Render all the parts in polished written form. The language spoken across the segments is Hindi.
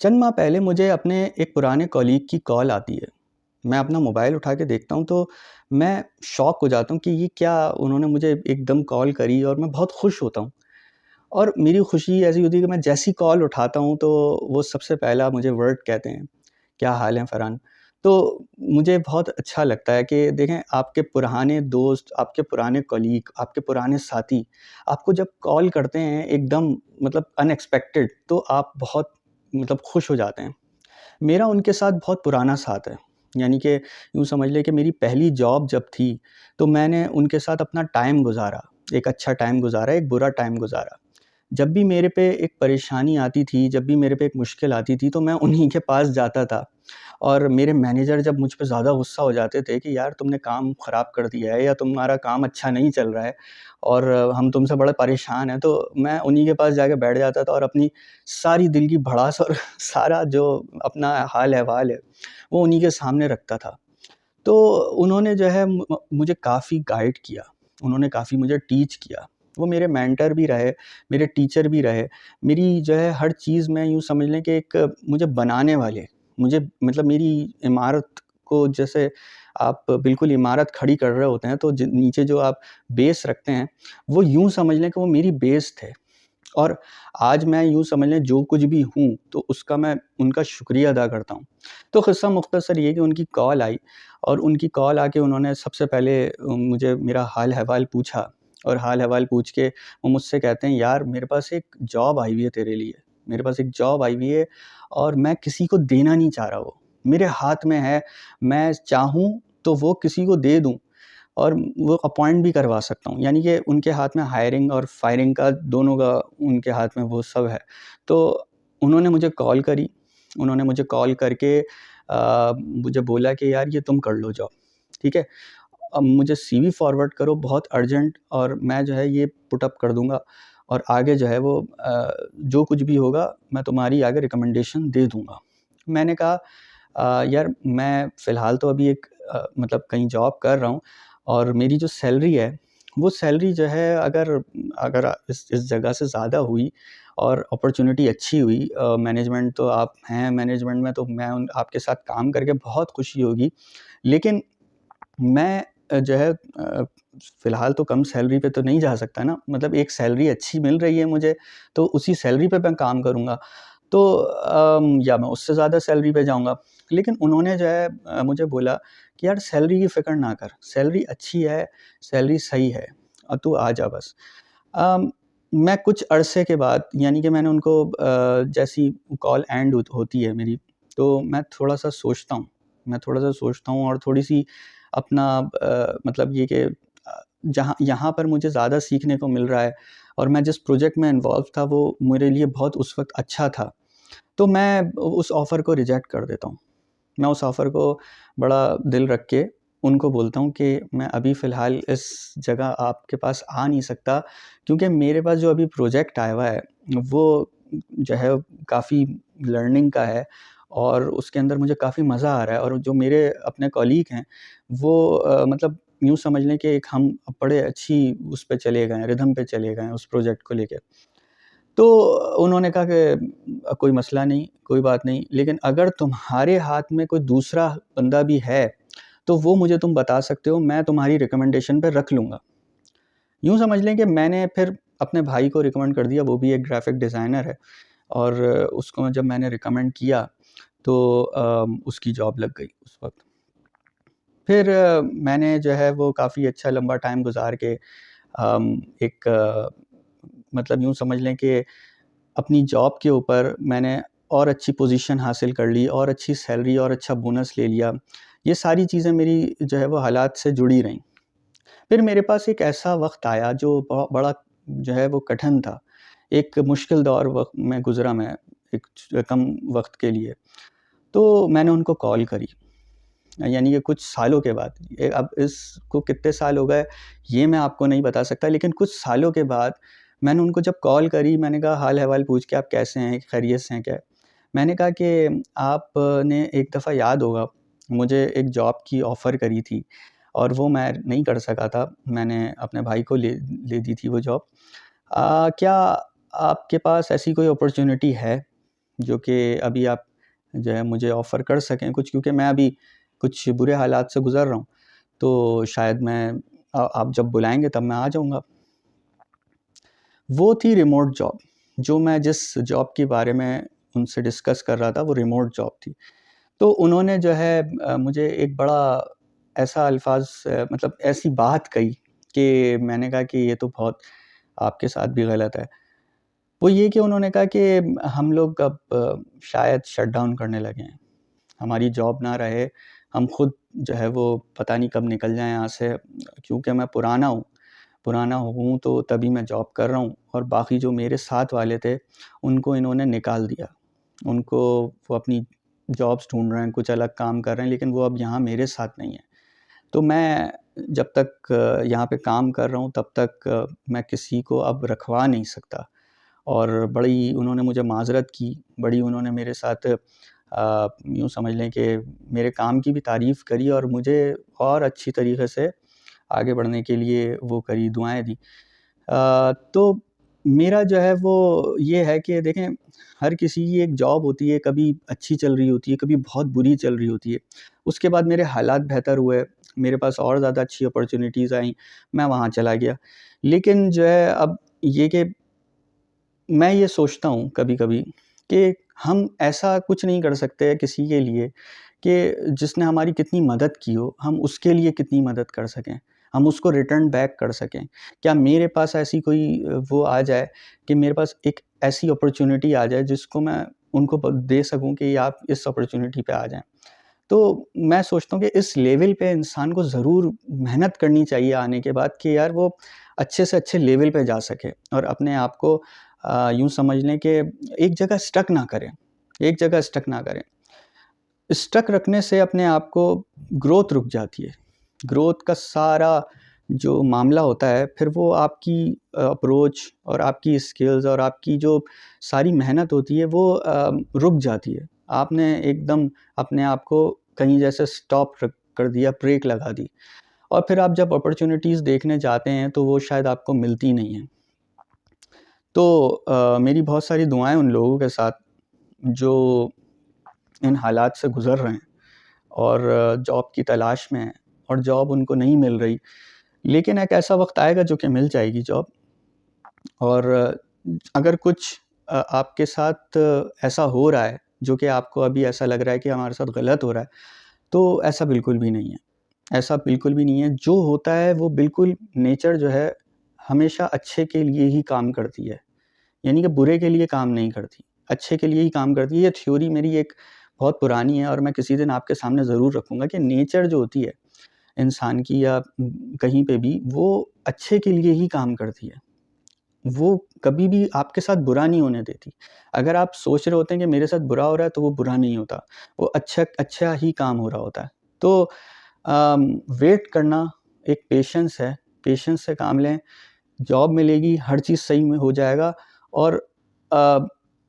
चंद माह पहले मुझे अपने एक पुराने कॉलीग की कॉल आती है। मैं अपना मोबाइल उठा के देखता हूँ तो मैं शॉक हो जाता हूँ कि ये क्या उन्होंने मुझे एकदम कॉल करी और मैं बहुत खुश होता हूँ। और मेरी खुशी ऐसी होती है कि मैं जैसी कॉल उठाता हूँ तो वो सबसे पहला मुझे वर्ड कहते हैं, "क्या हाल है फरहान?" तो मुझे बहुत अच्छा लगता है कि देखें आपके पुराने दोस्त, आपके पुराने कॉलीग, आपके पुराने साथी आपको जब कॉल करते हैं एकदम मतलब अनएक्सपेक्टेड तो आप बहुत मतलब खुश हो जाते हैं। मेरा उनके साथ बहुत पुराना साथ है। यानी कि यूँ समझ लें कि मेरी पहली जॉब जब थी, तो मैंने उनके साथ अपना टाइम गुज़ारा। एक अच्छा टाइम गुज़ारा, एक बुरा टाइम गुज़ारा। जब भी मेरे पे एक परेशानी आती थी, जब भी मेरे पे एक मुश्किल आती थी, तो मैं उन्हीं के पास जाता था। और मेरे मैनेजर जब मुझ पे ज़्यादा गुस्सा हो जाते थे कि यार तुमने काम ख़राब कर दिया है या तुम्हारा काम अच्छा नहीं चल रहा है और हम तुमसे बड़े परेशान हैं, तो मैं उन्हीं के पास जाके बैठ जाता था और अपनी सारी दिल की भड़ास और सारा जो अपना हाल-अहवाल है, वो उन्हीं के सामने रखता था। तो उन्होंने जो है मुझे काफ़ी गाइड किया, उन्होंने काफ़ी मुझे टीच किया। वो मेरे मेंटर भी रहे, मेरे टीचर भी रहे। मेरी जो है हर चीज़ में यूँ समझ लें कि एक मुझे बनाने वाले, मुझे मतलब मेरी इमारत को जैसे आप बिल्कुल इमारत खड़ी कर रहे होते हैं, तो नीचे जो आप बेस रखते हैं, वो यूँ समझ लें कि वो मेरी बेस थे। और आज मैं यूँ समझ लें जो कुछ भी हूँ, तो उसका मैं उनका शुक्रिया अदा करता हूँ। तो किस्सा मुख्तसर ये कि उनकी कॉल आई और उनकी कॉल आके उन्होंने सबसे पहले मुझे मेरा हाल-अहवाल पूछा और हाल-अहवाल पूछ के वो मुझसे कहते हैं, "यार मेरे पास एक जॉब आई हुई है तेरे लिए। मेरे पास एक जॉब आई हुई है और मैं किसी को देना नहीं चाह रहा वो। मेरे हाथ में है, मैं चाहूँ तो वो किसी को दे दूँ और वो अपॉइंट भी करवा सकता हूँ।" यानी कि उनके हाथ में हायरिंग और फायरिंग का दोनों का उनके हाथ में वो सब है। तो उन्होंने मुझे कॉल करी, उन्होंने मुझे कॉल करके मुझे बोला कि यार ये तुम कर लो जॉब, ठीक है? अब मुझे सीवी फॉरवर्ड करो बहुत अर्जेंट और मैं जो है ये पुट अप कर दूँगा और आगे जो है वो जो कुछ भी होगा मैं तुम्हारी आगे रिकमेंडेशन दे दूँगा। मैंने कहा यार मैं फ़िलहाल तो अभी एक मतलब कहीं जॉब कर रहा हूँ और मेरी जो सैलरी है, वो सैलरी जो है अगर अगर इस जगह से ज़्यादा हुई और अपॉर्च्युनिटी अच्छी हुई मैनेजमेंट तो आप हैं मैनेजमेंट में तो मैं उन आपके साथ काम करके बहुत खुशी होगी। लेकिन मैं जो है फ़िलहाल तो कम सैलरी पे तो नहीं जा सकता ना, मतलब एक सैलरी अच्छी मिल रही है मुझे, तो उसी सैलरी पे मैं काम करूँगा। तो या मैं उससे ज़्यादा सैलरी पे जाऊँगा। लेकिन उन्होंने जो है मुझे बोला कि यार सैलरी की फ़िक्र ना कर, सैलरी अच्छी है, सैलरी सही है तू आ जा बस। अम, मैं कुछ अरसे के बाद यानी कि मैंने उनको जैसी कॉल एंड होती है मेरी, तो मैं थोड़ा-सा सोचता हूँ। मैं थोड़ा-सा सोचता हूँ और थोड़ी-सी अपना मतलब ये कि जहाँ यहाँ पर मुझे ज़्यादा सीखने को मिल रहा है और मैं जिस प्रोजेक्ट में इन्वॉल्व था वो मेरे लिए बहुत उस वक़्त अच्छा था। तो मैं उस ऑफ़र को रिजेक्ट कर देता हूँ। मैं उस ऑफ़र को बड़ा दिल रख के उनको बोलता हूँ कि मैं अभी फ़िलहाल इस जगह आपके पास आ नहीं सकता क्योंकि मेरे पास जो अभी प्रोजेक्ट आया हुआ है, वो जो है काफ़ी लर्निंग का है और उसके अंदर मुझे काफ़ी मज़ा आ रहा है और जो मेरे अपने कॉलीग हैं, वो मतलब यूँ समझ लें कि एक हम बड़े अच्छी उस पे चले गए हैं, रिदम पे चले गए हैं उस प्रोजेक्ट को लेके। तो उन्होंने कहा कि कोई मसला नहीं, कोई बात नहीं, लेकिन अगर तुम्हारे हाथ में कोई दूसरा बंदा भी है, तो वो मुझे तुम बता सकते हो, मैं तुम्हारी रिकमेंडेशन पे रख लूँगा। यूँ समझ लें कि मैंने फिर अपने भाई को रिकमेंड कर दिया, वो भी एक ग्राफ़िक डिज़ाइनर है और उसको जब मैंने रिकमेंड किया, तो उसकी जॉब लग गई उस वक़्त। फिर मैंने जो है वो काफ़ी अच्छा लंबा टाइम गुज़ार के एक मतलब यूँ समझ लें कि अपनी जॉब के ऊपर मैंने और अच्छी पोज़ीशन हासिल कर ली और अच्छी सैलरी और अच्छा बोनस ले लिया। ये सारी चीज़ें मेरी जो है वो हालात से जुड़ी रहीं। फिर मेरे पास एक ऐसा वक़्त आया जो बड़ा जो है वो कठिन था। एक मुश्किल दौर वक़्त में गुज़रा मैं एक कम वक़्त के लिए। तो मैंने उनको कॉल करी। यानी कि कुछ सालों के बाद अब इसको कितने साल हो गए ये मैं आपको नहीं बता सकता लेकिन कुछ सालों के बाद मैंने उनको जब कॉल करी मैंने कहा हाल-अहवाल पूछ के आप कैसे हैं? खैरियत से हैं क्या? मैंने कहा कि आपने एक दफ़ा याद होगा मुझे एक जॉब की ऑफ़र करी थी और वो मैं नहीं कर सका था। मैंने अपने भाई को ले दी थी वो जॉब। क्या आपके पास ऐसी कोई अपॉर्च्युनिटी है? जो कि अभी आप जो है मुझे ऑफ़र कर सकें कुछ, क्योंकि मैं अभी कुछ बुरे हालात से गुज़र रहा हूँ, तो शायद मैं आप जब बुलाएँगे तब मैं आ जाऊँगा। वो थी रिमोट जॉब, जो मैं जिस जॉब के बारे में उनसे डिस्कस कर रहा था, वो रिमोट जॉब थी। तो उन्होंने जो है मुझे एक बड़ा ऐसा अल्फ़ाज़ मतलब ऐसी बात कही कि मैंने कहा कि ये तो बहुत आपके साथ भी गलत है। वो ये कि उन्होंने कहा कि हम लोग अब शायद शट डाउन करने लगे हैं। हमारी जॉब ना रहे, हम खुद जो है वो पता नहीं कब निकल जाएँ यहाँ से, क्योंकि मैं पुराना हूँ तो तभी मैं जॉब कर रहा हूँ, और बाकी जो मेरे साथ वाले थे, उनको इन्होंने निकाल दिया। उनको वो अपनी जॉब्स ढूँढ रहे हैं, कुछ अलग काम कर रहे हैं, लेकिन वो अब यहाँ मेरे साथ नहीं है। तो मैं जब तक यहाँ पे काम कर रहा हूँ, तब तक मैं किसी को अब रखवा नहीं सकता। और बड़ी उन्होंने मुझे माज़रत की, बड़ी उन्होंने मेरे साथ यूँ समझ लें कि मेरे काम की भी तारीफ़ करी और मुझे और अच्छी तरीक़े से आगे बढ़ने के लिए वो करी, दुआएँ दी। तो मेरा जो है वो ये है कि देखें, हर किसी की एक जॉब होती है, कभी अच्छी चल रही होती है, कभी बहुत बुरी चल रही होती है। उसके बाद मेरे हालात बेहतर हुए, मेरे पास और ज़्यादा अच्छी अपॉर्च्युनिटीज़ आईं, मैं वहाँ चला गया। लेकिन जो है अब ये कि मैं ये सोचता हूँ कभी-कभी कि हम ऐसा कुछ नहीं कर सकते किसी के लिए कि जिसने हमारी कितनी मदद की हो, हम उसके लिए कितनी मदद कर सकें, हम उसको रिटर्न बैक कर सकें। क्या मेरे पास ऐसी कोई वो आ जाए कि मेरे पास एक ऐसी अपॉर्च्युनिटी आ जाए जिसको मैं उनको ब दे सकूँ कि आप इस अपॉर्च्युनिटी पे आ जाएँ। तो मैं सोचता हूँ कि इस लेवल पे इंसान को ज़रूर मेहनत करनी चाहिए आने के बाद कि यार वो अच्छे से अच्छे लेवल पे जा सके और अपने आप को यूँ समझ लें कि एक जगह स्टक ना करें, एक जगह स्टक ना करें। स्टक रखने से अपने आप को ग्रोथ रुक जाती है। ग्रोथ का सारा जो मामला होता है, फिर वो आपकी अप्रोच और आपकी स्किल्स और आपकी जो सारी मेहनत होती है वो रुक जाती है। आपने एकदम अपने आप को कहीं जैसे स्टॉप कर दिया, ब्रेक लगा दी, और फिर आप जब अपॉर्च्युनिटीज़ देखने जाते हैं तो वो शायद आपको मिलती नहीं हैं। तो मेरी बहुत सारी दुआएँ उन लोगों के साथ जो इन हालात से गुज़र रहे हैं और जॉब की तलाश में हैं और जॉब उनको नहीं मिल रही। लेकिन एक ऐसा वक़्त आएगा जो कि मिल जाएगी जॉब। और अगर कुछ आपके साथ ऐसा हो रहा है जो कि आपको अभी ऐसा लग रहा है कि हमारे साथ गलत हो रहा है, तो ऐसा बिल्कुल भी नहीं है। ऐसा बिल्कुल भी नहीं है। जो होता है वो बिल्कुल नेचर जो है हमेशा अच्छे के लिए ही काम करती है। यानी कि बुरे के लिए काम नहीं करती, अच्छे के लिए ही काम करती है। ये थ्योरी मेरी एक बहुत पुरानी है और मैं किसी दिन आपके सामने ज़रूर रखूँगा कि नेचर जो होती है इंसान की या कहीं पे भी, वो अच्छे के लिए ही काम करती है। वो कभी भी आपके साथ बुरा नहीं होने देती। अगर आप सोच रहे होते हैं कि मेरे साथ बुरा हो रहा है, तो वो बुरा नहीं होता। वो अच्छा ही काम हो रहा होता है। तो वेट करना एक पेशेंस है, पेशेंस से काम लें, जॉब मिलेगी, हर चीज़ सही में हो जाएगा और अ,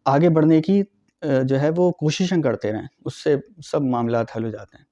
आगे बढ़ने की जो है वो कोशिशें करते रहें, उससे सब मामलात हल हो जाते हैं।